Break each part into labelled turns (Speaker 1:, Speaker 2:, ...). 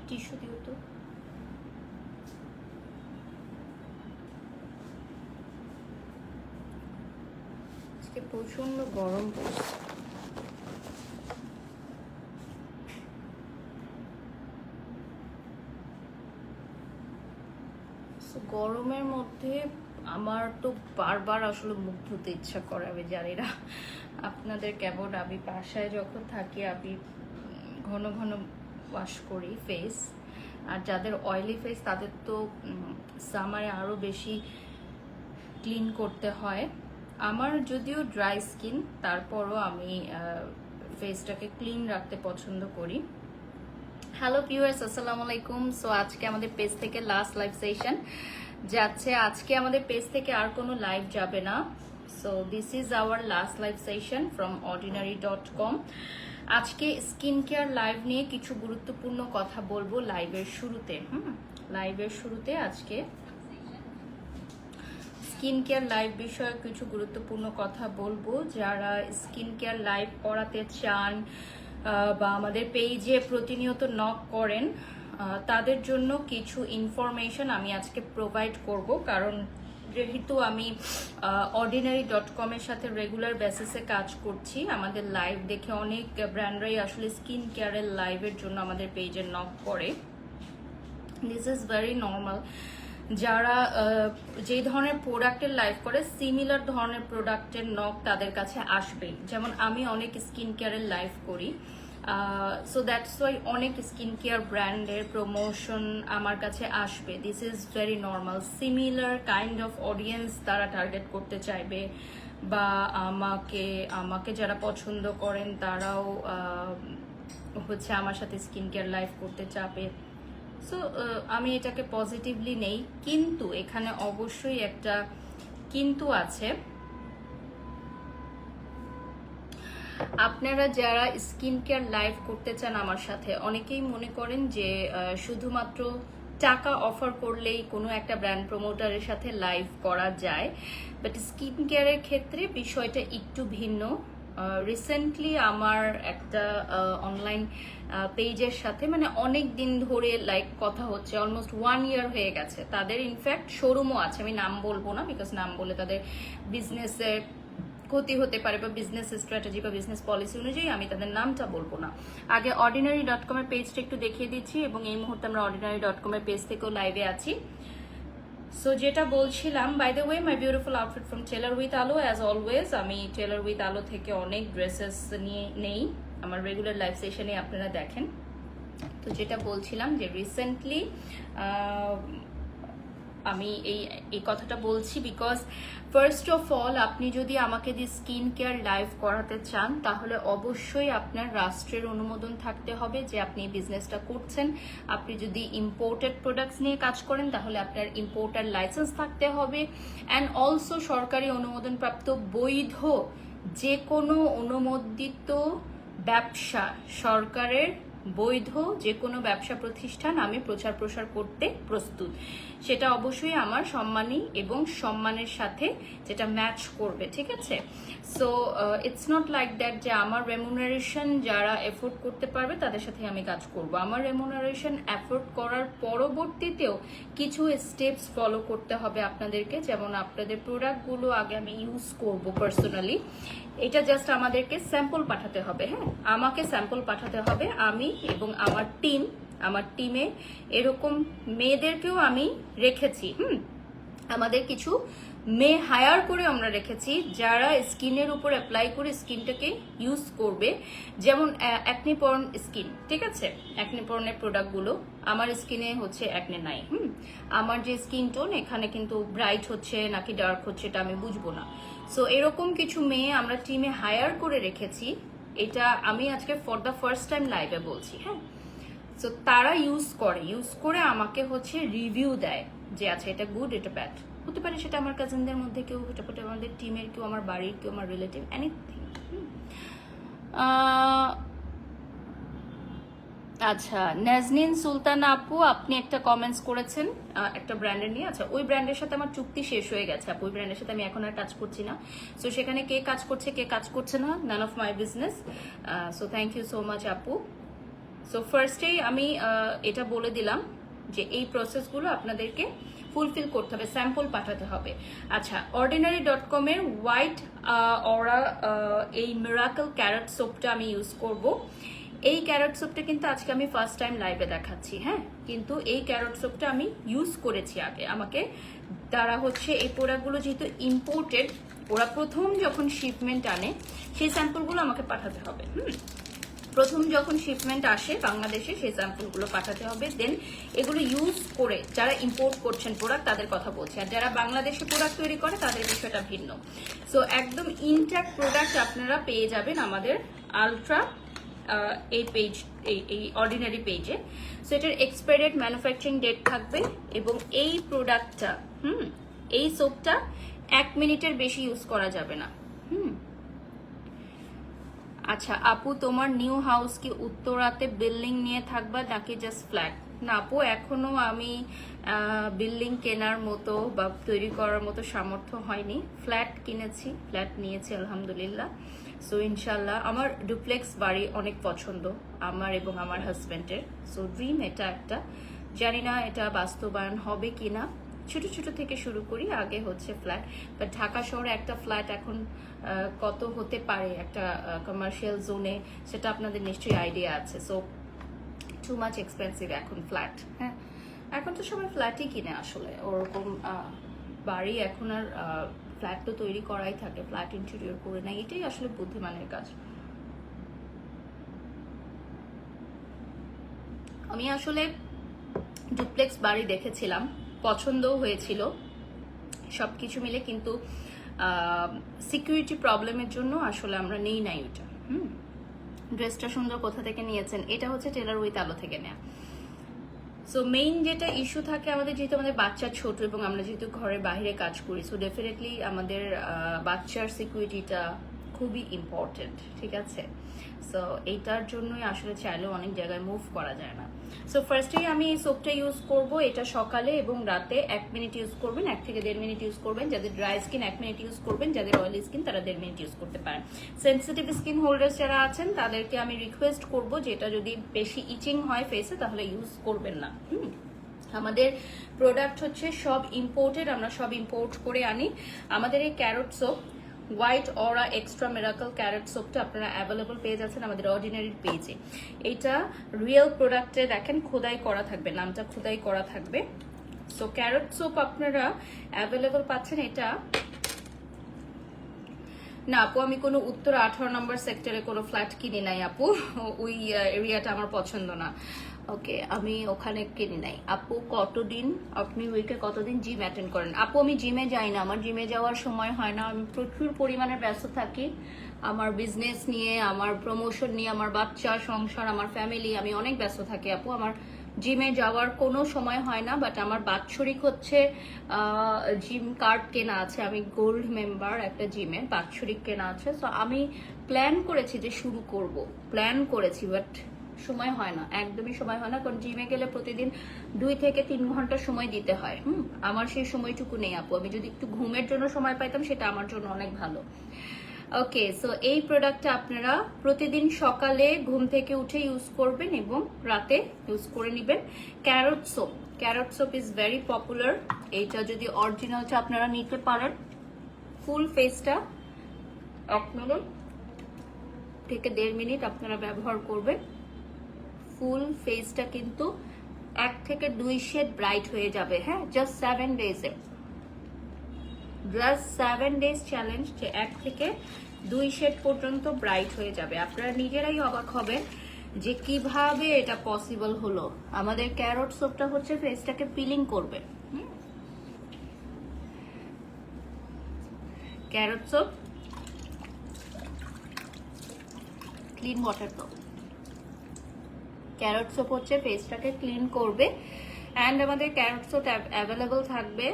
Speaker 1: Tissue দিও তো। আজকে প্রচন্ড গরম পড়ছে। গরমের মধ্যে আমার তো বারবার আসলে মুখ ধুতে ইচ্ছা করে। আমি জানি না আপনাদের কেমন। আমি বাসায় যখন থাকি আমি ঘন ঘন ওয়াশ করি ফেস। আর যাদের অয়েলি ফেস তাদের তো সামারে আরও বেশি ক্লিন করতে হয়। আমার যদিও ড্রাই স্কিন, তারপরও আমি ফেসটাকে ক্লিন রাখতে পছন্দ করি। হ্যালো ভিউয়ার্স, আসসালামু আলাইকুম। সো আজকে আমাদের পেজ থেকে লাস্ট লাইভ সেশন যাচ্ছে। আজকে আমাদের পেজ থেকে আর কোনো লাইভ যাবে না। So this is our last live session from ordinary.com। আজকে স্কিন কেয়ার লাইভ নিয়ে কিছু গুরুত্বপূর্ণ কথা বলবো লাইভের শুরুতে। লাইভের শুরুতে আজকে স্কিন কেয়ার লাইভ বিষয়ে কিছু গুরুত্বপূর্ণ কথা বলবো। যারা স্কিন কেয়ার লাইভ করাতে চান বা আমাদের পেজে প্রতিনিয়ত নক করেন, তাদের জন্য কিছু ইনফরমেশন আমি আজকে প্রোভাইড করব। কারণ যেহেতু আমি ordinary.com এর সাথে রেগুলার বেসিসে কাজ করছি, আমাদের লাইভ দেখে অনেক ব্র্যান্ডরাই আসলে স্কিন কেয়ারের লাইভের জন্য আমাদের পেজে নক করে। This is very normal. যারা যে ধরনের প্রোডাক্টের লাইভ করে সিমিলার ধরনের প্রোডাক্টের নক তাদের কাছে আসবেই। যেমন আমি অনেক স্কিন কেয়ারের লাইভ করি, সো দ্যাটস ওয়াই অনেক স্কিন কেয়ার ব্র্যান্ডের প্রমোশন আমার কাছে আসবে। This is very normal. Similar kind of audience তারা টার্গেট করতে চাইবে, বা আমাকে যারা পছন্দ করেন তারাও হচ্ছে আমার সাথে স্কিন কেয়ার লাইভ করতে চাবে। সো আমি এটাকে পজিটিভলি নেই, কিন্তু এখানে অবশ্যই একটা কিন্তু আছে। আপনারা যারা স্কিন কেয়ার লাইভ করতে চান আমার সাথে, অনেকেই মনে করেন যে শুধুমাত্র টাকা অফার করলেই কোনো একটা ব্র্যান্ড প্রমোটারের সাথে লাইভ করা যায়, বাট স্কিন কেয়ারের ক্ষেত্রে বিষয়টা একটু ভিন্ন। রিসেন্টলি আমার একটা অনলাইন পেজের সাথে মানে অনেক দিন ধরে লাইক কথা হচ্ছে, অলমোস্ট 1 ইয়ার হয়ে গেছে। তাদের ইনফ্যাক্ট শোরুমও আছে, আমি নাম বলবো না, বিকজ নাম বলে তাদের বিজনেসের ক্ষতি হতে পারে, বা বিজনেস স্ট্র্যাটেজি বা বিজনেস পলিসি অনুযায়ী আমি তাদের নামটা বলবো না। আগে ordinary.com এর পেজটা একটু দেখিয়ে দিচ্ছি, এবং এই মুহূর্তে আমরা ordinary.com এর পেজ থেকেও লাইভে আছি। সো যেটা বলছিলাম, by the way my beautiful outfit from Tailor with Alo. As always আমি টেলার উইথ আলো থেকে অনেক ড্রেসেস নিয়ে নেই, আমার রেগুলার লাইভ সেশনে আপনারা দেখেন। তো যেটা বলছিলাম যে রিসেন্টলি আমি এই কথাটা বলছি বিকজ ফার্স্ট অফ অল, আপনি যদি আমাকে দিয়ে স্কিন কেয়ার লাইভ করাতে চান, তাহলে অবশ্যই আপনার রাষ্ট্রের অনুমোদন থাকতে হবে যে আপনি এই বিজনেসটা করছেন। আপনি যদি ইম্পোর্টেড প্রোডাক্টস নিয়ে কাজ করেন, তাহলে আপনার ইম্পোর্টার লাইসেন্স থাকতে হবে। অ্যান্ড অলসো সরকারি অনুমোদনপ্রাপ্ত বৈধ যে কোনো অনুমোদিত ব্যবসা, সরকারের বৈধ যে কোনো ব্যবসা প্রতিষ্ঠান আমি প্রচার প্রসার করতে প্রস্তুত। সেটা অবশ্যই আমার সম্মানী এবং সম্মানের সাথে যেটা ম্যাচ করবে, ঠিক আছে? So it's not like that যে আমার রেমুনারেশন যারা এফোর্ড করতে পারবে তাদের সাথে আমি কাজ করব। আমার রেমুনারেশন এফোর্ড করার পরবর্তীতেও কিছু স্টেপস ফলো করতে হবে আপনাদেরকে। যেমন আপনাদের প্রোডাক্টগুলো আগে আমি ইউজ করব পার্সোনালি, এটা জাস্ট আমাদেরকে স্যাম্পল পাঠাতে হবে। হ্যাঁ, আমাকে স্যাম্পল পাঠাতে হবে। আমি এবং আমার টিমে এরকম মেয়েদেরকেও আমি রেখেছি। আমাদের কিছু মেয়ে হায়ার করে আমরা রেখেছি যারা স্কিনের উপর অ্যাপ্লাই করে স্কিনটাকে ইউজ করবে। যেমন অ্যাকনে প্রন স্কিন, ঠিক আছে? অ্যাকনে প্রনের প্রোডাক্টগুলো আমার স্কিনে হচ্ছে অ্যাকনে নাই। আমার যে স্কিন টোন, এখানে কিন্তু ব্রাইট হচ্ছে নাকি ডার্ক হচ্ছে এটা আমি বুঝবো না। সো এরকম কিছু মেয়ে আমরা টিমে হায়ার করে রেখেছি। এটা আমি আজকে ফর দ্য ফার্স্ট টাইম লাইভে বলছি। হ্যাঁ, সো তারা ইউজ করে আমাকে হচ্ছে রিভিউ দেয় যে আচ্ছা এটা গুড, এটা ব্যাড। হতে পারে সেটা আমার কাজিনদের মধ্যে কেউ, হতে পারে আমাদের টিমের কেউ, আমার বাড়ির কেউ, আমার রিলেটিভ, এনিথিং। আচ্ছা, নাজনীন সুলতান আপু, আপনি একটা কমেন্টস করেছেন একটা ব্র্যান্ডের নিয়ে। আচ্ছা, ওই ব্র্যান্ডের সাথে আমার চুক্তি শেষ হয়ে গেছে আপু, ওই ব্র্যান্ডের সাথে আমি এখন আর কাজ করছি না। সো সেখানে কে কাজ করছে কে কাজ করছে না, none of my business. So thank you so much আপু। সো ফার্স্টেই আমি এটা বলে দিলাম যে এই প্রসেসগুলো আপনাদেরকে ফুলফিল করতে হবে, স্যাম্পল পাঠাতে হবে। আচ্ছা, ordinary.com এর হোয়াইট অরা এই মিরাকল ক্যারট সোপটা আমি ইউজ করব। এই ক্যারট সোপটা কিন্তু আজকে আমি ফার্স্ট টাইম লাইভে দেখাচ্ছি, হ্যাঁ, কিন্তু এই ক্যারট সোপটা আমি ইউজ করেছি আগে। আমাকে তারা হচ্ছে এই প্রোডাক্টগুলো যেহেতু ইম্পোর্টেড, ওরা প্রথম যখন শিপমেন্ট আনে সেই স্যাম্পলগুলো আমাকে পাঠাতে হবে। প্রথম যখন শিপমেন্ট আসে বাংলাদেশে সেই স্যাম্পলগুলো পাঠাতে হবে। দেন এগুলো ইউজ করে যারা ইম্পোর্ট করছেন প্রোডাক্ট তাদের কথা বলছি, আর যারা বাংলাদেশে প্রোডাক্ট তৈরি করে তাদের বিষয়টা ভিন্ন। সো একদম ইনট্যাক্ট প্রোডাক্ট আপনারা পেয়ে যাবেন আমাদের আলট্রা এই পেজ, এই অর্ডিনারি পেজে। সো এটার এক্সপায়ারি ম্যানুফ্যাকচারিং ডেট থাকবে এবং এই প্রোডাক্টটা এই সোপটা 1 মিনিটের বেশি ইউজ করা যাবে না। আচ্ছা আপু, তোমার নিউ হাউস কি উত্তরাতে বিল্ডিং নিয়ে থাকবা নাকি জাস্ট ফ্ল্যাট? না আপু, এখনো আমি বিল্ডিং কেনার মতো বা তৈরি করার মতো সামর্থ্য হয়নি। ফ্ল্যাট কিনেছি, ফ্ল্যাট নিয়েছি আলহামদুলিল্লাহ। সো ইনশাল্লাহ আমার ডুপ্লেক্স বাড়ি অনেক পছন্দ আমার এবং আমার হাজব্যান্ডের। সো ড্রিম এটা একটা, জানি না এটা বাস্তবায়ন হবে কিনা। ছোট ছোট থেকে শুরু করি, আগে হচ্ছে ফ্ল্যাট। বাট ঢাকা শহরে একটা ফ্ল্যাট এখন কত হতে পারে একটা কমার্শিয়াল জোনে, সেটা আপনাদের নিশ্চয়ই আইডিয়া আছে। সো টু মাচ এক্সপেন্সিভ এখন ফ্ল্যাট। হ্যাঁ, এখন তো সবাই ফ্ল্যাটই কিনে আসলে, ওরকম বাড়ি এখন আর ফ্ল্যাট তো তৈরি করাই থাকে, ফ্ল্যাট ইন্টেরিয়র করে নেয়, এটাই আসলে বুদ্ধিমানের কাজ। আমি আসলে ডুপ্লেক্স বাড়ি দেখেছিলাম, পছন্দও হয়েছিল সবকিছু মিলে, কিন্তু সিকিউরিটি প্রবলেমের জন্য আসলে আমরা নেই নাই ওটা। ড্রেসটা সুন্দর কোথা থেকে নিয়েছেন? এটা হচ্ছে টেলার উইথ আলো থেকে নেয়া। সো মেইন যেটা ইস্যু থাকে আমাদের, যেহেতু আমাদের বাচ্চা ছোট এবং আমরা যেহেতু ঘরের বাইরে কাজ করি, সো ডেফিনেটলি আমাদের বাচ্চার সিকিউরিটিটা খুবই ইম্পর্টেন্ট, ঠিক আছে? সো এইটার জন্যই আসলে চাইলেও অনেক জায়গায় মুভ করা যায় না। সো ফার্স্টেই আমি এই সোপটা ইউজ করব। এটা সকালে এবং রাতে 1 মিনিট ইউজ করবেন, 1 থেকে 1.5 মিনিট ইউজ করবেন। যাদের ড্রাই স্কিন 1 মিনিট ইউজ করবেন, যাদের অয়েলি স্কিন তারা 1.5 মিনিট ইউজ করতে পারেন। সেন্সিটিভ স্কিন হোল্ডার যারা আছেন তাদেরকে আমি রিকোয়েস্ট করব যে এটা যদি বেশি ইচিং হয় ফেসে তাহলে ইউজ করবেন না। আমাদের প্রোডাক্ট হচ্ছে সব ইম্পোর্টেড, আমরা সব ইম্পোর্ট করে আনি। আমাদের এই ক্যারট সোপ, হোয়াইট অরা এক্সট্রা মিরাকল ক্যারট সোপটা আপনারা অ্যাভেলেবল পেয়ে যাচ্ছেন আমাদের অর্ডিনারি পেজে। এটা রিয়েল প্রোডাক্টে দেখেন খোদাই করা থাকবে, নামটা খোদাই করা থাকবে। সো ক্যারট সোপ আপনারা অ্যাভেলেবল পাচ্ছেন। এটা না আপু, আমি কোনো উত্তর 18 নম্বর সেক্টরে কোনো ফ্ল্যাট কিনি নাই আপু, ওই এরিয়াটা আমার পছন্দ না। ওকে, আমি ওখানে কিনি নাই। আপু কতদিন, আপনি উইকে কতদিন জিম অ্যাটেন্ড করেন? আপু আমি জিমে যাই না, আমার জিমে যাওয়ার সময় হয় না, আমি প্রচুর পরিমাণে ব্যস্ত থাকি আমার বিজনেস নিয়ে, আমার প্রমোশন নিয়ে, আমার বাচ্চা সংসার, আমার ফ্যামিলি, আমি অনেক ব্যস্ত থাকি আপু, আমার জিমে যাওয়ার কোনো সময় হয় না। বাট আমার বাৎসরিক হচ্ছে জিম কার্ড কেনা আছে, আমি গোল্ড মেম্বার একটা জিমের, বাৎসরিক কেনা আছে। সো আমি প্ল্যান করেছি যে শুরু করব, প্ল্যান করেছি, বাট সময় হয় না, একদমই সময় হয় না। কারণ জিমে গেলে প্রতিদিন 2 থেকে 3 ঘন্টা সময় দিতে হয়। আমার সেই সময়টুকু নেই আপু। আমি যদি একটু ঘুমের জন্য সময় পাইতাম সেটা আমার জন্য অনেক ভালো। ওকে, সো এই প্রোডাক্টটা আপনারা প্রতিদিন সকালে ঘুম থেকে উঠে ইউজ করবেন এবং রাতে ইউজ করে নেবেন। Carrot soap, carrot soap is very popular. এইটা যদি অরিজিনালটা আপনারা নিতে পারেন, ফুল ফেসটা 1 মিনিট থেকে 1.5 মিনিট আপনারা ব্যবহার করবেন। ফুল ফেসটা কিন্তু 1 থেকে 2 শেড ব্রাইট হয়ে যাবে। হ্যাঁ, জাস্ট 7 ডেজে, জাস্ট 7 ডেজ চ্যালেঞ্জ, যে 1 থেকে 2 শেড পর্যন্ত ব্রাইট হয়ে যাবে। আপনারা নিজেরাই অবাক হবেন যে কিভাবে এটা পসিবল হলো। আমাদের ক্যারট সোপটা হচ্ছে ফেসটাকে পিলিং করবে। ক্যারট সোপ ক্লিন ওয়াটার, তো ক্যারট সোপ হচ্ছে ফেসটাকে ক্লিন করবে। অ্যান্ড আমাদের ক্যারট সোপ অ্যাভেলেবল থাকবে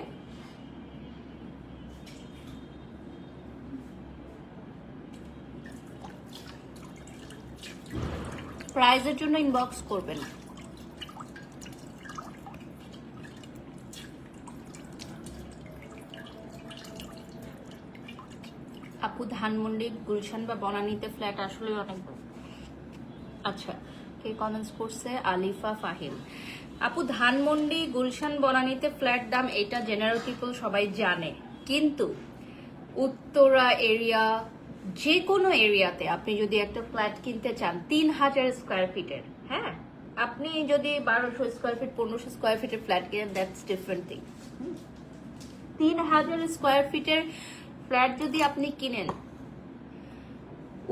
Speaker 1: প্রাইজের জন্য ইনবক্স করবেন। আপু ধানমন্ডি, গুলশান বা বনানীতে ফ্ল্যাট আসলে অনেক। আচ্ছা, কে কমেন্টস করছে? আলিফা ফাহিম আপু, ধানমন্ডি গুলশান বনানীতে ফ্ল্যাট দাম এটা জেনারেল পিপল সবাই জানে, কিন্তু উত্তরা এরিয়া, যে কোনো এরিয়াতে আপনি যদি একটা ফ্ল্যাট কিনতে চান 3000 স্কোয়ার ফিটের, হ্যাঁ, আপনি যদি 1200 স্কোয়ার ফিট 1500 স্কোয়ার ফিটের ফ্ল্যাট কিনেন, দ্যাটস ডিফারেন্ট থিং। 3000 স্কোয়ার ফিটের ফ্ল্যাট যদি আপনি কিনেন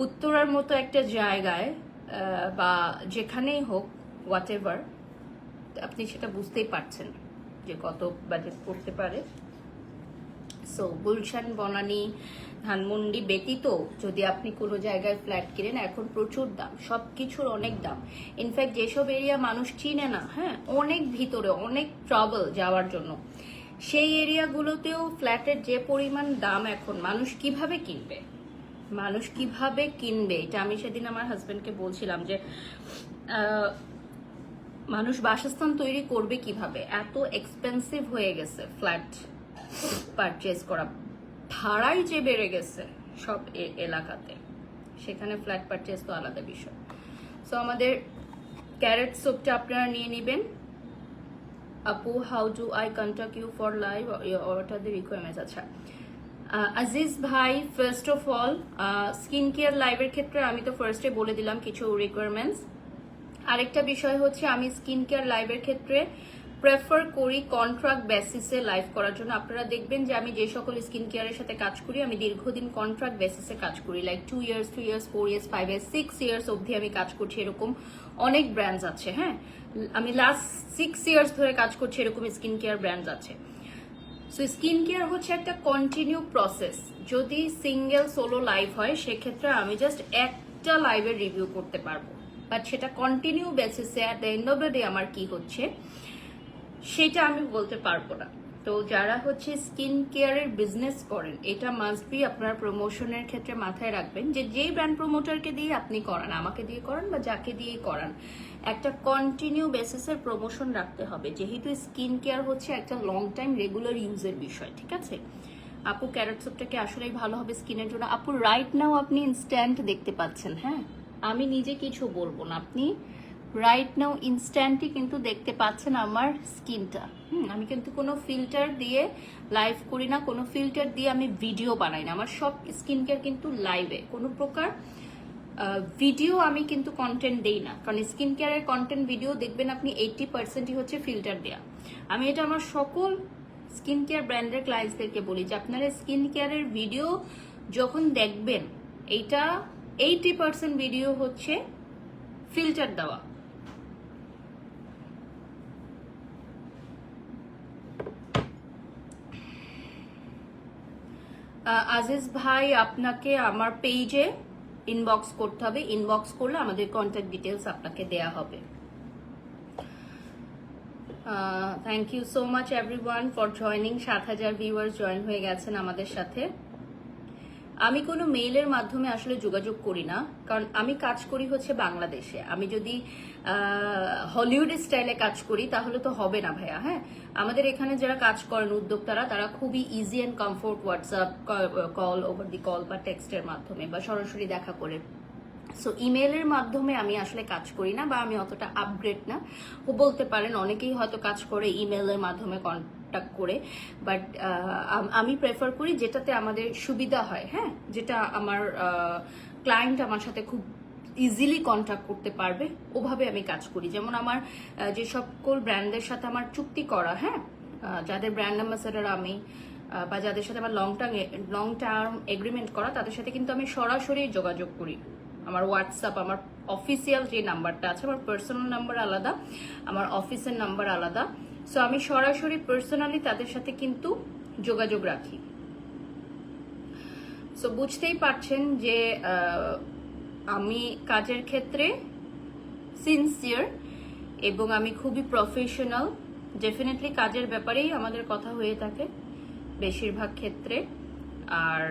Speaker 1: উত্তরার মতো একটা জায়গায় বা যেখানেই হোক, হোয়াট এভার, আপনি সেটা বুঝতেই পারছেন যে কত বাজেট পড়তে পারে। সো গুলশান বনানী ধানমন্ডি ব্যতীত যদি আপনি কোনো জায়গায় ফ্ল্যাট কিনেন, এখন প্রচুর দাম, সব কিছুর অনেক দাম। ইনফ্যাক্ট যেসব এরিয়া মানুষ চিনে না, হ্যাঁ, অনেক ভিতরে, অনেক ট্রাবল যাওয়ার জন্য, সেই এরিয়াগুলোতেও ফ্ল্যাটের যে পরিমাণ দাম, এখন মানুষ কিভাবে কিনবে, মানুষ কিভাবে কিনবে? এটা আমি সেদিন আমার হাজবেন্ডকে বলছিলাম যে মানুষ বাসস্থান তৈরি করবে কিভাবে, এত এক্সপেন্সিভ হয়ে গেছে ফ্ল্যাট পারচেজ করা, ভাড়াই যে বেড়ে গেছে সব এলাকাতে, সেখানে ফ্ল্যাট পারচেজ তো আলাদা বিষয়। সো আমাদের ক্যারেট সোপটা আপনারা নিয়ে নেবেন। আপু, how do I contact you for live, what are the requirements? আচ্ছা আজিজ ভাই, first of all skin care লাইভের ক্ষেত্রে আমি তো ফার্স্টে বলে দিলাম কিছু রিকোয়ারমেন্টস। আরেকটা বিষয় হচ্ছে, আমি স্কিন কেয়ার লাইভের ক্ষেত্রে প্রেফার করি কন্ট্রাক্ট বেসিসে লাইভ করার জন্য। আপনারা দেখবেন যে আমি যে সকল স্কিন কেয়ারের সাথে কাজ করি, আমি দীর্ঘদিন কন্ট্রাক্ট বেসিসে কাজ করি, like 2 years 3 years 4 years 5 years 6 years অবধি আমি কাজ করছি, এরকম অনেক ব্র্যান্ডস আছে। হ্যাঁ, আমি লাস্ট 6 ইয়ার্স ধরে কাজ করছি, এরকম স্কিন কেয়ার ব্র্যান্ডস আছে। সো স্কিন কেয়ার হচ্ছে একটা কন্টিনিউ প্রসেস। যদি সিঙ্গেল সোলো লাইভ হয়, সেক্ষেত্রে আমি জাস্ট একটা লাইভের রিভিউ করতে পারবো, বাট সেটা কন্টিনিউ বেসিসে at the end of the day আমার কি হচ্ছে সেটা আমি বলতে পারবো না। তো যারা হচ্ছে স্কিন কেয়ারের বিজনেস করেন, এটা মাস্ট বি আপনার প্রমোশনের ক্ষেত্রে মাথায় রাখবেন যে যেই ব্র্যান্ড প্রমোটারকে দিয়ে আপনি করান, আমাকে দিয়ে করান বা যাকে দিয়ে করান, একটা কন্টিনিউ বেসিসের প্রমোশন রাখতে হবে, যেহেতু স্কিন কেয়ার হচ্ছে একটা লং টাইম রেগুলার ইউজের বিষয়। ঠিক আছে আপু, ক্যারট সোপটাকে আসলেই ভালো হবে স্কিনের জন্য। আপু, রাইট নাও আপনি ইনস্ট্যান্ট দেখতে পাচ্ছেন, হ্যাঁ, আমি নিজে কিছু বলবো না, আপনি রাইট নাও ইনস্ট্যান্টই কিন্তু দেখতে পাচ্ছেন আমার স্কিনটা। আমি কিন্তু কোনো ফিল্টার দিয়ে লাইভ করি না, কোনো ফিল্টার দিয়ে আমি ভিডিও বানাই না, আমার সব স্কিন কেয়ার কিন্তু লাইভে, কোনো প্রকার ভিডিও আমি কিন্তু কন্টেন্ট দেই না, কারণ স্কিন কেয়ারের কন্টেন্ট ভিডিও দেখবেন আপনি 80%ই হচ্ছে ফিল্টার দেয়া। আমি এটা আমার সকল স্কিন কেয়ার ব্র্যান্ডের ক্লায়েন্টসদেরকে বলি যে আপনারা স্কিন কেয়ারের ভিডিও যখন দেখবেন, এইটা 80% ভিডিও হচ্ছে ফিল্টার দেওয়া। আজিজ ভাই, আপনাকে আমার পেজে ইনবক্স করতে হবে, ইনবক্স করলে আমাদের কন্ট্যাক্ট ডিটেলস আপনাকে দেয়া হবে। Thank you so much everyone for joining. 7000 viewers join হয়ে গেছেন আমাদের সাথে। আমি কোনো মেইলের মাধ্যমে আসলে যোগাযোগ করি না, কারণ আমি কাজ করি হচ্ছে বাংলাদেশে। আমি যদি হলিউড স্টাইলে কাজ করি তাহলে তো হবে না ভাইয়া। হ্যাঁ, আমাদের এখানে যারা কাজ করেন উদ্যোক্তারা, তারা খুবই easy and comfort WhatsApp call, over the call বা টেক্সটের মাধ্যমে বা সরাসরি দেখা করে। সো ইমেলের মাধ্যমে আমি আসলে কাজ করি না, বা আমি অতটা আপগ্রেড না বলতে পারেন। অনেকেই হয়তো কাজ করে ইমেলের মাধ্যমে কন্ট্যাক্ট করে, বাট আমি প্রেফার করি যেটাতে আমাদের সুবিধা হয়, হ্যাঁ, যেটা আমার ক্লায়েন্ট আমার সাথে খুব ইজিলি কন্ট্যাক্ট করতে পারবে, ওভাবে আমি কাজ করি। যেমন আমার যে সকল ব্র্যান্ডের সাথে আমার চুক্তি করা, হ্যাঁ, যাদের ব্র্যান্ড অ্যাম্বাসেডর আমি, বা যাদের সাথে আমার লং টার্ম এগ্রিমেন্ট করা, তাদের সাথে কিন্তু আমি সরাসরি যোগাযোগ করি। আমার হোয়াটসঅ্যাপ, আমার অফিসিয়াল যে নাম্বারটা আছে, আমার পার্সোনাল নাম্বার আলাদা, আমার অফিসের নাম্বার আলাদা। সো আমি সরাসরি পার্সোনালি তাদের সাথে কিন্তু যোগাযোগ রাখি। সো বুঝতেই পারছেন যে আমি কাজের ক্ষেত্রে সিনসিয়ার এবং আমি খুবই প্রফেশনাল। ডেফিনেটলি কাজের ব্যাপারেই আমাদের কথা হয়ে থাকে বেশিরভাগ ক্ষেত্রে, আর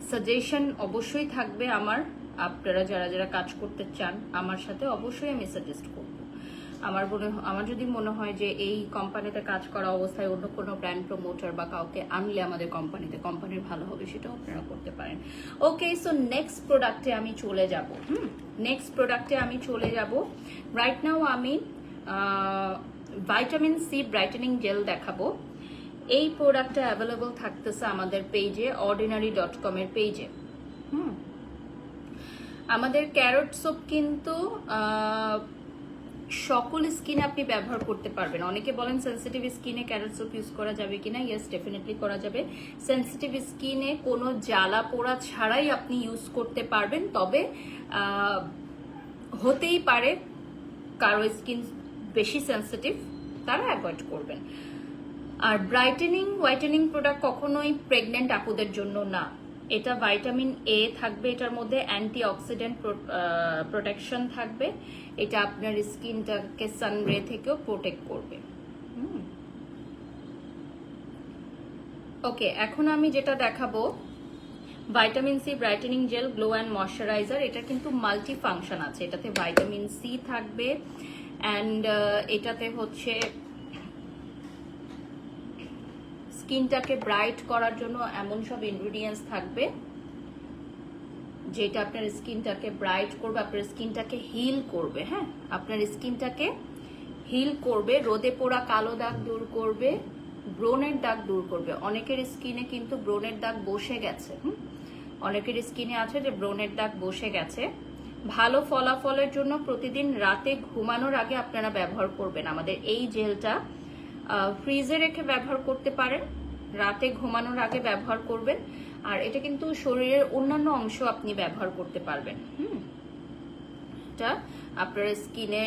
Speaker 1: সাজেশন অবশ্যই থাকবে আমার। আপনারা যারা যারা কাজ করতে চান আমার সাথে, অবশ্যই আমি সাজেস্ট করব। আমার যদি মনে হয় যে এই কোম্পানিতে কাজ করা অবস্থায় অন্য কোনো ব্র্যান্ড প্রমোটার বা কাউকে আনলে আমাদের কোম্পানির ভালো হবে, সেটাও আপনারা করতে পারেন। ওকে, সো নেক্সট প্রোডাক্টে আমি চলে যাব। রাইট নাও আমি ভাইটামিন সি ব্রাইটেনিং জেল দেখাবো। এই প্রোডাক্টটা অ্যাভেলেবল থাকতেছে আমাদের পেজে, ordinary.com এর পেজে। আমাদের ক্যারট সোপ কিন্তু সকল স্কিনে আপনি ব্যবহার করতে পারবেন। অনেকে বলেন সেনসিটিভ স্কিনে ক্যারট সোপ ইউজ করা যাবে কিনা। ইয়েস, ডেফিনেটলি করা যাবে। সেনসিটিভ স্কিনে কোনো জ্বালা পোড়া ছাড়াই আপনি ইউজ করতে পারবেন, তবে হতেই পারে কারো স্কিন বেশি সেনসিটিভ, তারা অ্যাভয়েড করবেন। আর হোয়াইটেনিং প্রোডাক্ট কখনোই প্রেগনেন্ট আপুদের জন্য না। এটা ভাইটামিন এ থাকবে, এটার মধ্যে অ্যান্টি অক্সিডেন্ট প্রোটেকশন থাকবে। এটা আপনার স্কিনটাকে সানরে থেকেও প্রোটেক্ট করবে। ওকে, এখন আমি যেটা দেখাবো vitamin C brightening gel glow and moisturiser. এটা কিন্তু মাল্টি ফাংশন আছে। এটাতে ভাইটামিন সি থাকবে অ্যান্ড এটাতে হচ্ছে স্কিনটাকে ব্রাইট করার জন্য এমন সব ইনগ্রিডিয়েন্টস থাকবে যেটা আপনার স্কিনটাকে ব্রাইট করবে, আপনার স্কিনটাকে হিল করবে। হ্যাঁ, আপনার স্কিনটাকে হিল করবে, রোদে পোড়া কালো দাগ দূর করবে, ব্রনের দাগ দূর করবে। অনেকের স্কিনে কিন্তু ব্রনের দাগ বসে গেছে। অনেকের স্কিনে আছে যে ব্রনের দাগ বসে গেছে। ভালো ফলাফলের জন্য প্রতিদিন রাতে ঘুমানোর আগে আপনারা ব্যবহার করবেন আমাদের এই জেলটা। ফ্রিজে রেখে ব্যবহার করতে পারেন, রাতে ঘুমানোর আগে ব্যবহার করবেন। আর এটা কিন্তু শরীরের অন্যান্য অংশ আপনি ব্যবহার করতে পারবেন। এটা আপনার স্কিনে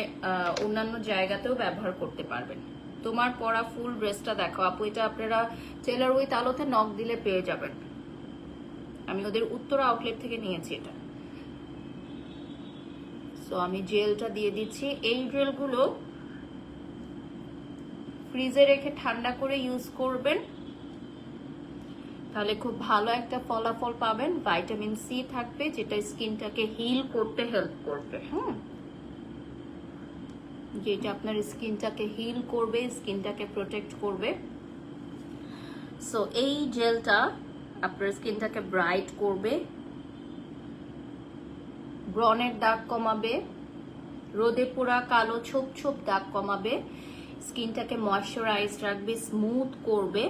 Speaker 1: অন্যান্য জায়গাতেও ব্যবহার করতে পারবেন। তোমার পরা ফুল ড্রেসটা দেখো আপু, এটা আপনারা টেলার উইথ আলোতে নক দিলে পেয়ে যাবেন। আমি ওদের উত্তরা আউটলেট থেকে নিয়েছি এটা। সো আমি জেলটা দিয়ে দিচ্ছি। এই জেলগুলো ফ্রিজে রেখে ঠান্ডা করে ইউজ করবেন, তাহলে খুব ভালো একটা ফলাফল পাবেন। ভাইটামিন সি থাকবে যেটা স্কিনটাকে হিল করতে হেল্প করবে। যেটা আপনার স্কিনটাকে হিল করবে, স্কিনটাকে প্রোটেক্ট করবে। সো এই জেলটা আপনার স্কিনটাকে ব্রাইট করবে, ব্রনের দাগ কমাবে, রোদে পোড়া কালো ছোপ ছোপ দাগ কমাবে, স্কিনটাকে ময়শ্চারাইজ রাখবে, স্মুথ করবে।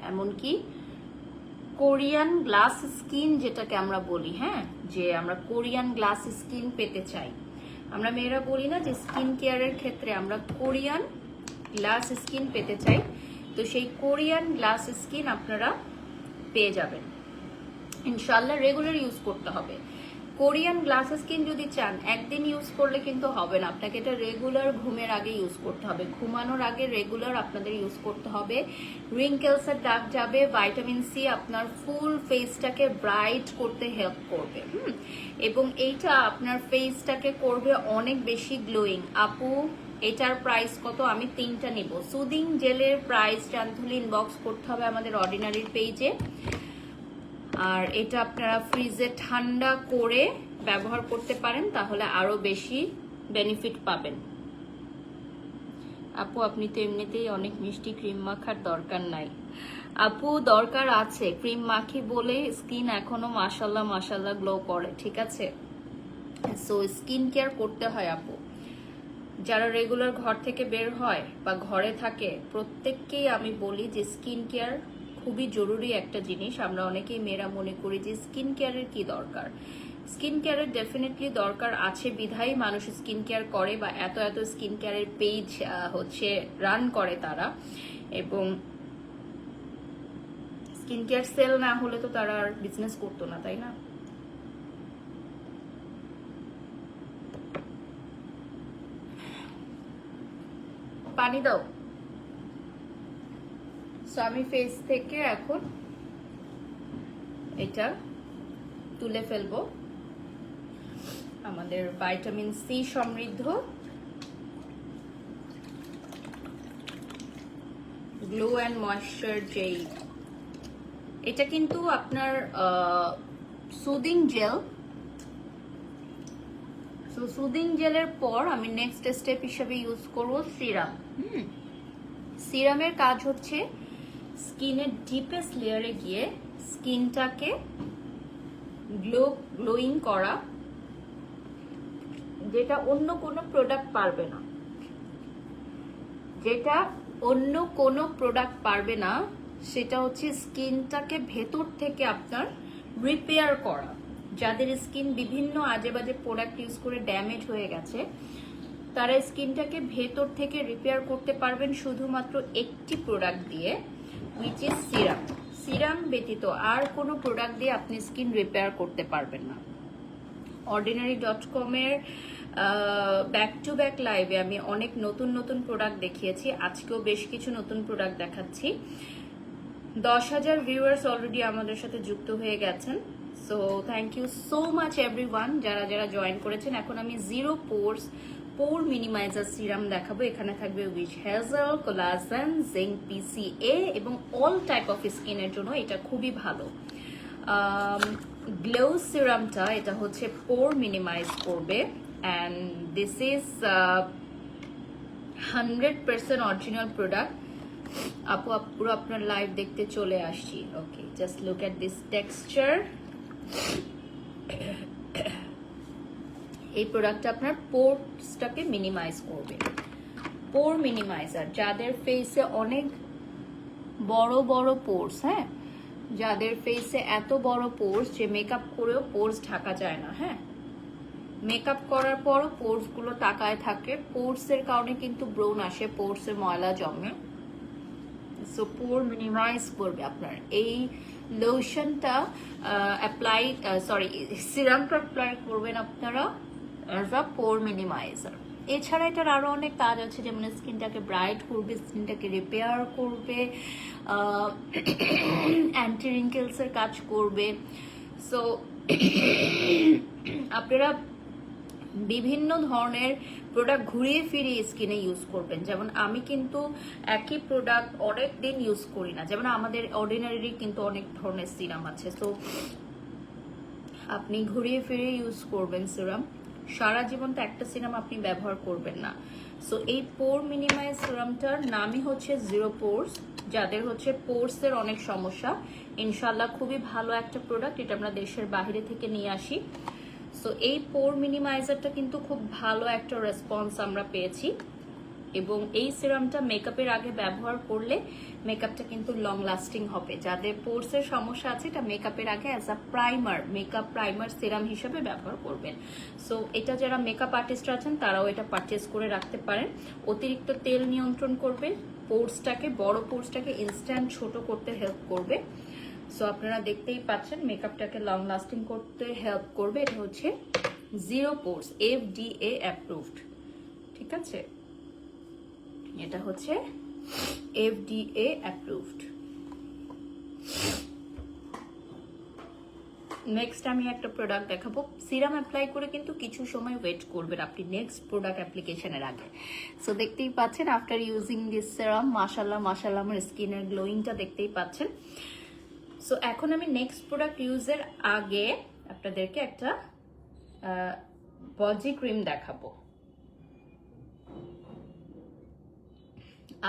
Speaker 1: এমনকি কোরিয়ান গ্লাস স্কিন যেটাকে আমরা বলি, হ্যাঁ, যে আমরা কোরিয়ান গ্লাস স্কিন পেতে চাই। আমরা মেয়েরা বলি না যে স্কিন কেয়ারের ক্ষেত্রে আমরা কোরিয়ান গ্লাস স্কিন পেতে চাই, তো সেই কোরিয়ান গ্লাস স্কিন আপনারা পেয়ে যাবেন ইনশাল্লাহ। রেগুলার ইউজ করতে হবে। কোরিয়ান গ্লাস স্কিন যদি চান একদিন ইউজ করলে কিন্তু হবে না, আপনাকে এটা রেগুলার ঘুমের আগে ইউজ করতে হবে, ঘুমানোর আগে রেগুলার আপনাদের ইউজ করতে হবে। রিঙ্কেলসের দাগ যাবে, ভাইটামিন সি আপনার ফুল ফেসটাকে ব্রাইট করতে হেল্প করবে। এবং এইটা আপনার ফেসটাকে করবে অনেক বেশি গ্লোয়িং। আপু এটার প্রাইস কত? আমি 3টা নিব। সুদিং জেলের প্রাইস জানতে হলে ইনবক্স করতে হবে আমাদের অর্ডিনারির পেজে। আর এটা আপনারা ফ্রিজে ঠান্ডা করে ব্যবহার করতে পারেন, তাহলে আরো বেশি বেনিফিট পাবেন। আপু আপনি তো এমনিতেই অনেক মিষ্টি, ক্রিম মাখার দরকার নাই। আপু দরকার আছে, ক্রিম মাখি বলে স্কিন এখনো মাশাল্লাহ গ্লো করে, ঠিক আছে? সো স্কিন কেয়ার করতে হয় আপু। যারা রেগুলার ঘর থেকে বের হয় বা ঘরে থাকে প্রত্যেককেই আমি বলি যে স্কিন কেয়ার খুবই জরুরি একটা জিনিস। আমরা অনেকেই মেয়েরা মনে করি যে স্কিন কেয়ারের কি দরকার। স্কিন কেয়ারের ডেফিনেটলি দরকার আছে, বিধায় মানুষ স্কিন কেয়ার করে বা এত স্কিন কেয়ারের পেজ রান করে তারা। এবং স্কিন কেয়ার সেল না হলে তো তারা আর বিজনেস করতো না, তাই না? পানি দাও। সো আমি ফেস থেকে এখন এটা তুলে ফেলবো। আমাদের ভাইটামিন সি সমৃদ্ধ গ্লো অ্যান্ড ময়েশ্চার জেল, এটা কিন্তু আপনার সুদিং সো সুদিং জেলের পর আমি নেক্সট স্টেপ হিসেবে ইউজ করব সিরাম। সিরামের কাজ হচ্ছে স্কিনের ডিপেস্ট লেয়ারে গিয়ে স্কিনটাকে গ্লোয়িং করা, যেটা অন্য কোনো প্রোডাক্ট পারবে না, যেটা অন্য কোনো প্রোডাক্ট পারবে না। সেটা হচ্ছে স্কিনটাকে ভেতর থেকে আপনার রিপেয়ার করা। যাদের স্কিন বিভিন্ন আজে বাজে প্রোডাক্ট ইউজ করে ড্যামেজ হয়ে গেছে, তারা স্কিনটাকে ভেতর থেকে রিপেয়ার করতে পারবেন শুধুমাত্র একটি প্রোডাক্ট দিয়ে, উইচ ইজ সিরাম। সিরাম ব্যতীত আর কোনো প্রোডাক্ট দিয়ে আপনি স্কিন রিপেয়ার করতে পারবেন না। ordinary.com এর ব্যাক টু ব্যাক লাইভে আমি অনেক নতুন নতুন প্রোডাক্ট দেখিয়েছি, আজকেও বেশ কিছু নতুন প্রোডাক্ট দেখাচ্ছি। 10,000 ভিউয়ার্স অলরেডি আমাদের সাথে যুক্ত হয়ে গেছেন। So thank you so much everyone যারা যারা জয়েন করেছেন। এখন আমি জিরো পোর মিনিমাইজার সিরাম দেখাবো। এখানে থাকবে witch hazel, collagen, zinc, PCA এবং অল টাইপ অফ স্কিনের জন্য এটা খুবই ভালো। গ্লো সিরামটা এটা হচ্ছে পোর মিনিমাইজ করবে, and this is 100% original product. আপু পুরো আপনার লাইভ দেখতে চলে আসছি। Okay, just look at this texture. এই প্রোডাক্টটা আপনার পোরসটাকে মিনিমাইজ করবে। পোর মিনিমাইজার, যাদের ফেসে অনেক বড় বড় পোরস, হ্যাঁ, যাদের ফেসে এত বড় পোরস যে মেকআপ করেও পোরস ঢাকা যায় না, হ্যাঁ, মেকআপ করার পরও পোরস গুলো তাকায় থাকে, পোরস এর কারণে কিন্তু ব্রণ আসে, পোরস এ ময়লা জমে। সো পোর মিনিমাইজ করবে আপনার এই লোশনটা অ্যাপ্লাই, সিরামটা অ্যাপ্লাই করবেন আপনারা অ্যাজ আ পোর মিনিমাইজার। এছাড়া এটার আরো অনেক কাজ আছে, যেমন স্কিনটাকে ব্রাইট করবে, স্কিনটাকে রিপেয়ার করবে, অ্যান্টি রিঙ্কেলস এর কাজ করবে। সো আপনারা বিভিন্ন ধরনের প্রোডাক্ট ঘুরিয়ে ফিরিয়ে স্কিনে ইউজ করবেন। যেমন আমি কিন্তু একই প্রোডাক্ট অনেক দিন ইউজ করি না, যেমন আমাদের অর্ডিনারি কিন্তু অনেক ধরনের সিরাম আছে। সো আপনি ঘুরিয়ে ফিরিয়ে ইউজ করবেন সিরাম, সারা জীবন তো একটা সিরাম আপনি ব্যবহার করবেন না। সো এই পোর মিনিমাইজ সিরামটার নামই হচ্ছে জিরো পোরস। যাদের হচ্ছে পোরস এর অনেক সমস্যা, ইনশাল্লাহ খুবই ভালো একটা প্রোডাক্ট, এটা আমরা দেশের বাইরে থেকে নিয়ে আসি। সো এই পোর মিনিমাইজারটা কিন্তু খুব ভালো একটা রেসপন্স আমরা পেয়েছি, এবং এই সিরামটা মেকআপের আগে ব্যবহার করলে মেকআপটা কিন্তু লং লাস্টিং হবে। যাদের পোরসের সমস্যা আছে, এটা মেকআপের আগে as a primer, makeup primer serum হিসেবে ব্যবহার করবেন। সো এটা যারা মেকআপ আর্টিস্ট আছেন তারাও এটা পারচেজ করে রাখতে পারেন। অতিরিক্ত তেল নিয়ন্ত্রণ করবে, পোরসটাকে, বড় পোরসটাকে ইনস্ট্যান্ট ছোট করতে হেল্প করবে। সো আপনারা দেখতেই পাচ্ছেন মেকআপটাকে লং লাস্টিং করতে হেল্প করবে। এটা হচ্ছে জিরো পোরস, FDA অ্যাপ্রুভড, ঠিক আছে, এটা হচ্ছে FDA অ্যাপ্রুভড। নেক্সট আমি একটা প্রোডাক্ট দেখাবো। সিরাম অ্যাপ্লাই করে কিন্তু কিছু সময় ওয়েট করবেন আপনি নেক্সট প্রোডাক্ট অ্যাপ্লিকেশনের আগে। সো দেখতেই পাচ্ছেন আফটার ইউজিং দিস সিরাম, মাশাল্লাহ মাশাল্লাহ আমার স্কিনের গ্লোয়িংটা দেখতেই পাচ্ছেন। সো এখন আমি নেক্সট প্রোডাক্ট ইউজের আগে আপনাদেরকে একটা বডি ক্রিম দেখাবো।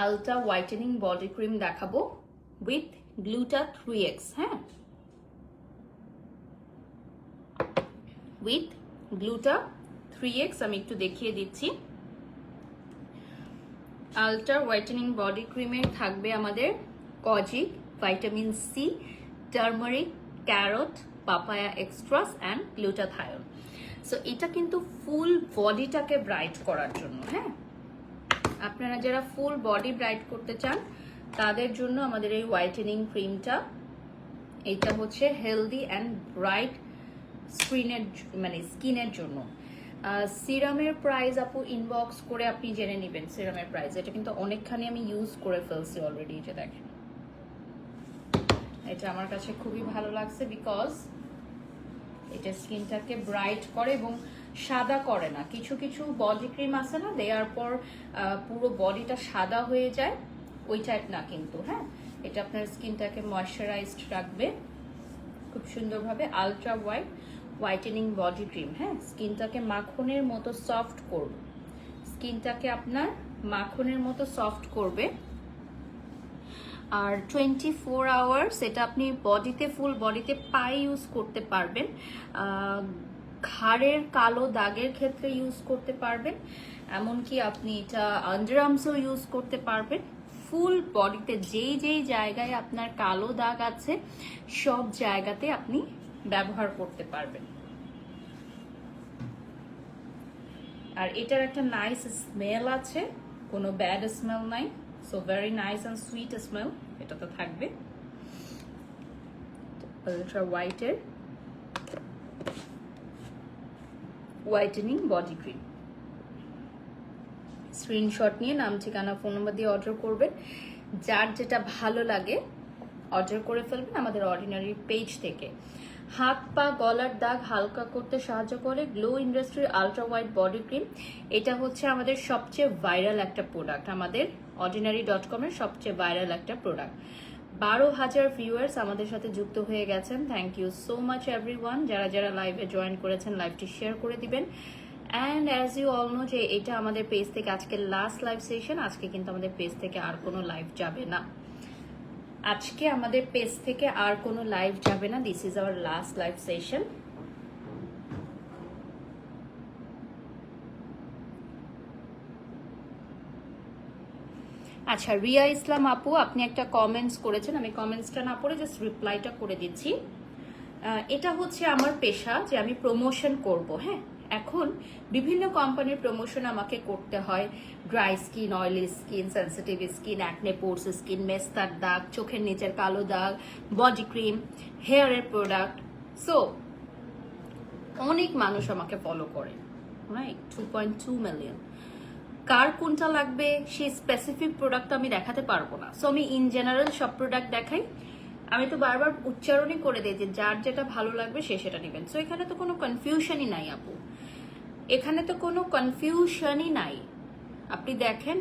Speaker 1: আলট্রা হোয়াইটেনিং বডি ক্রিম দেখাবো উইথ গ্লুটা 3x, হ্যাঁ, উইথ গ্লুটা 3x। আমি একটু দেখিয়ে দিচ্ছি। আলট্রা হোয়াইটেনিং বডি ক্রিমে থাকবে আমাদের kojic, vitamin C, turmeric, carrot, papaya extracts and glutathione. So এটা কিন্তু ফুল বডিটাকে ব্রাইট করার জন্য, হ্যাঁ, আপনারা যারা ফুল বডি ব্রাইট করতে চান তাদের জন্য আমাদের এই হোয়াইটেনিং ক্রিমটা, এটা হচ্ছে হেলদি অ্যান্ড ব্রাইট স্কিনের জন্য। সিরামের প্রাইস আপু ইনবক্স করে আপনি জেনে নেবেন সিরামের প্রাইস। এটা কিন্তু অনেকখানি আমি ইউজ করে ফেলছি অলরেডি, যে দেখেন এটা আমার কাছে খুবই ভালো লাগছে, বিকজ এটা স্কিনটাকে ব্রাইট করে এবং সাদা করে না। কিছু কিছু বডি ক্রিম আছে না, দেওয়ার পর পুরো বডিটা সাদা হয়ে যায়, ওই টাইপ না কিন্তু, হ্যাঁ, এটা আপনার স্কিনটাকে ময়শ্চারাইজড রাখবে খুব সুন্দরভাবে। Ultra whitening body cream. হ্যাঁ, স্কিনটাকে মাখনের মতো সফট করবে, স্কিনটাকে আপনার মাখনের মতো সফট করবে। আর 24 আওয়ার্স এটা আপনি বডিতে, ফুল বডিতে পায়ে ইউজ করতে পারবেন, ঘাড়ের কালো দাগের ক্ষেত্রে ইউজ করতে পারবেন, এমনকি আপনি এটা আন্ডারআর্মসেও ইউজ করতে পারবেন। ফুল বডিতে যেই যেই জায়গায় আপনার কালো দাগ আছে সব জায়গাতে আপনি ব্যবহার করতে পারবেন। আর এটার একটা নাইস স্মেল আছে, কোনো ব্যাড স্মেল নাই, so very nice and sweet smell এটা তো থাকবে। আলট্রা হোয়াইটের হোয়াইটেনিং বডি ক্রিম। স্ক্রিনশট নিয়ে নাম, ঠিকানা, ফোন নাম্বার দিয়ে অর্ডার করবেন। যার যেটা ভালো লাগে অর্ডার করে ফেলবেন আমাদের অর্ডিনারি পেজ থেকে। হাত পা গলার দাগ হালকা করতে সাহায্য করে গ্লো ইন্ডাস্ট্রির আলট্রা হোয়াইট বডি ক্রিম। এটা হচ্ছে আমাদের সবচেয়ে ভাইরাল একটা প্রোডাক্ট, আমাদের ordinary.com এর সবচেয়ে ভাইরাল একটা প্রোডাক্ট। 12,000 ভিউয়ার্স আমাদের সাথে যুক্ত হয়ে গেছেন। Thank you so much everyone. যারা যারা লাইভে জয়েন করেছেন লাইভটি শেয়ার করে দিবেন। And as you all know যে এটা আমাদের পেজ থেকে আজকে লাস্ট লাইভ সেশন। আজকে কিন্তু আমাদের পেজ থেকে আর কোনো লাইভ যাবে না, আজকে আমাদের পেজ থেকে আর কোনো লাইভ যাবে না। This is our last live session. আচ্ছা, রিয়া ইসলাম আপু আপনি একটা কমেন্টস করেছেন, আমি কমেন্টসটা না পড়ে জাস্ট রিপ্লাইটা করে দিচ্ছি। এটা হচ্ছে আমার পেশা যে আমি প্রমোশন করব। হ্যাঁ, এখন বিভিন্ন কোম্পানির প্রমোশন আমাকে করতে হয়। Dry skin, oily skin, sensitive skin, acne pores skin, মেস্তার দাগ, চোখের নিচের কালো দাগ, বডি ক্রিম, হেয়ারের প্রোডাক্ট। সো অনেক মানুষ আমাকে ফলো করে, রাইট? 2.2 মিলিয়ন। কার কোনটা লাগবে সেই স্পেসিফিক প্রোডাক্ট আমি দেখাতে পারবো না, সো আমি ইন জেনারেল সব প্রোডাক্ট দেখাই। আমি তো বারবার উচ্চারণই করে দিই যে যার যেটা ভালো লাগবে সে সেটা নেবেন। সো এখানে তো কোনো কনফিউশনই নাই আপু, এখানে তো কোনো কনফিউশনই নাই। আপনি দেখেন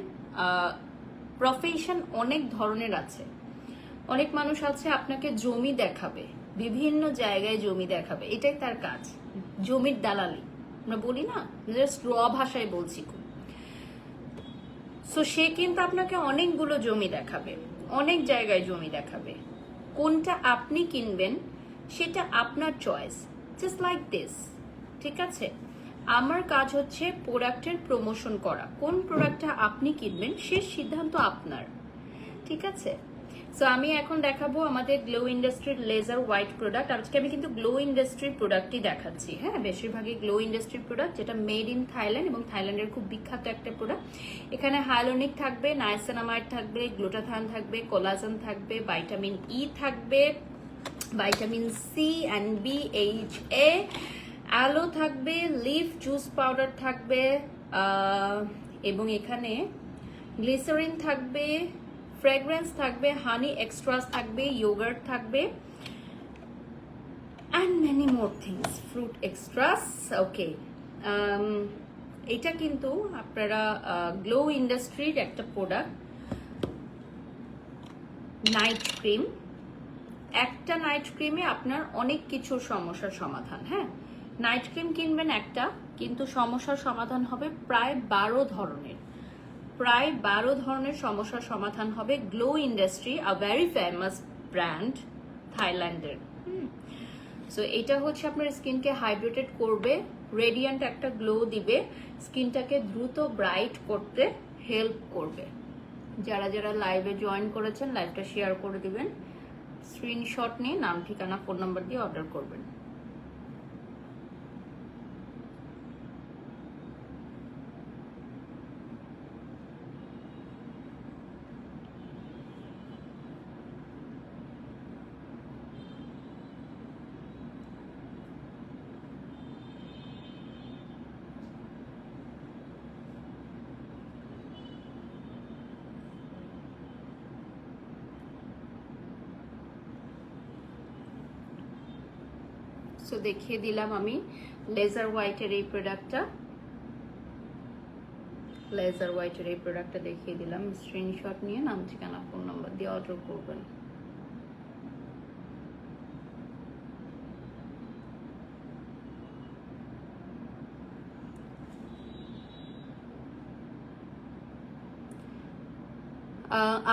Speaker 1: প্রফেশন অনেক ধরনের আছে। অনেক মানুষ আছে আপনাকে জমি দেখাবে, বিভিন্ন জায়গায় জমি দেখাবে, এটাই তার কাজ, জমির দালালি আমরা বলি না, জাস্ট র ভাষায় বলছি খুব। সো সে কিন্তু আপনাকে অনেকগুলো জমি দেখাবে, অনেক জায়গায় জমি দেখাবে। কোনটা আপনি কিনবেন সেটা আপনার চয়েস, জাস্ট লাইক দিস। ঠিক আছে, আমার কাজ হচ্ছে প্রোডাক্টের প্রমোশন করা। কোন প্রোডাক্টটা আপনি কিনবেন সে সিদ্ধান্ত আপনার। ঠিক আছে, সো আমি এখন দেখাবো আমাদের গ্লো ইন্ডাস্ট্রির লেজার হোয়াইট প্রোডাক্ট। আজকে আমি কিন্তু গ্লো ইন্ডাস্ট্রির প্রোডাক্টই দেখাচ্ছি। হ্যাঁ, বেশিরভাগই গ্লো ইন্ডাস্ট্রির প্রোডাক্ট, যেটা মেড ইন থাইল্যান্ড এবং থাইল্যান্ডের খুব বিখ্যাত একটা প্রোডাক্ট। এখানে হাইলোনিক থাকবে, নাইসিনামাইড থাকবে, গ্লুটাথায়ন থাকবে, কোলাজেন থাকবে, ভাইটামিন ই থাকবে, vitamin C and B, H A, aloe থাকবে, লিফ জুস পাউডার থাকবে, এবং এখানে গ্লিসারিন থাকবে, ফ্রেগ্রেন্স থাকবে, হানি এক্সট্রাস থাকবে, ইয়োগার্ট থাকবে, and many more things, fruit extracts. Okay, এটা কিন্তু আপনারা গ্লো ইন্ডাস্ট্রির একটা প্রোডাক্ট, নাইট ক্রিম। একটা নাইট ক্রিমে আপনার অনেক কিছু সমস্যার সমাধান। হ্যাঁ, নাইট ক্রিম কিনবেন একটা, কিন্তু সমস্যার সমাধান হবে প্রায় 12 ধরনের, প্রায় 12 ধরনের সমস্যার সমাধান হবে। Glow industry, a very famous brand থাইল্যান্ডের। সো এটা হচ্ছে আপনার স্কিনকে হাইড্রেটেড করবে, রেডিয়েন্ট একটা গ্লো দিবে, স্কিনটাকে দ্রুত ব্রাইট করতে হেল্প করবে। যারা যারা লাইভে জয়েন করেছেন লাইভটা শেয়ার করে দিবেন, স্ক্রিনশট নিয়ে নাম, ঠিকানা, ফোন নাম্বার দিয়ে অর্ডার করবেন। সো দেখিয়ে দিলাম আমি লেজার হোয়াইটের এই প্রোডাক্টটা, লেজার হোয়াইটের এই প্রোডাক্টটা দেখিয়ে দিলাম। স্ক্রিনশট নিয়ে নাম, ঠিকানা, ফোন নাম্বার দিয়ে অর্ডার করবেন।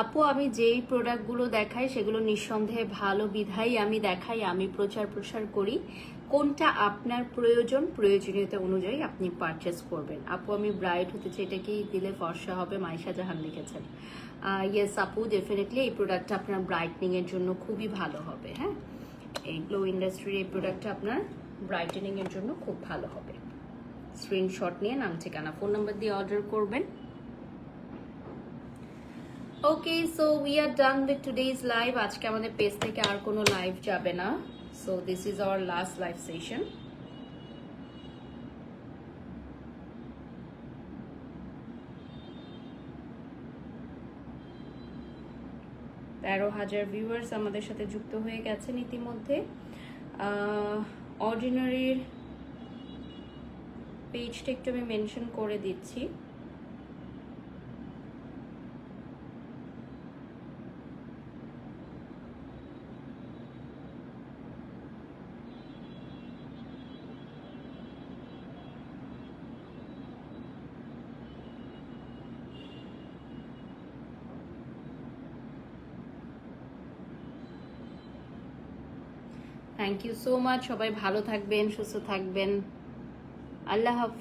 Speaker 1: আপু আমি যেই প্রোডাক্টগুলো দেখাই সেগুলো নিঃসন্দেহে ভালো বিধাই আমি দেখাই, আমি প্রচার করি। কোনটা আপনার প্রয়োজনীয়তা অনুযায়ী আপনি পারচেস করবেন। আপু আমি ব্রাইট হতে চাই, এটা কি দিলে ফর্সা হবে? মাইশা জাহান লিখেছেন। ইয়েস আপু, ডেফিনেটলি এই প্রোডাক্টটা আপনার ব্রাইটনিং এর জন্য খুবই ভালো হবে। হ্যাঁ, এই গ্লো ইন্ডাস্ট্রির এই প্রোডাক্টটা আপনার ব্রাইটেনিং এর জন্য খুব ভালো হবে। স্ক্রিনশট নিয়ে নাম ঠিকানা ফোন নাম্বার দিয়ে অর্ডার করবেন। Okay, so we are done with today's live. আজকে আমাদের পেজ থেকে আর কোনো লাইভ যাবে না। So this is our last live session. তেরো হাজার ভিউয়ার্স আমাদের সাথে যুক্ত হয়ে গেছেন ইতিমধ্যে। অর্ডিনারির পেজটা একটু আমি মেনশন করে দিচ্ছি। থ্যাংক ইউ সো মাচ, সবাই ভালো থাকবেন, সুস্থ থাকবেন। আল্লাহ হাফেজ।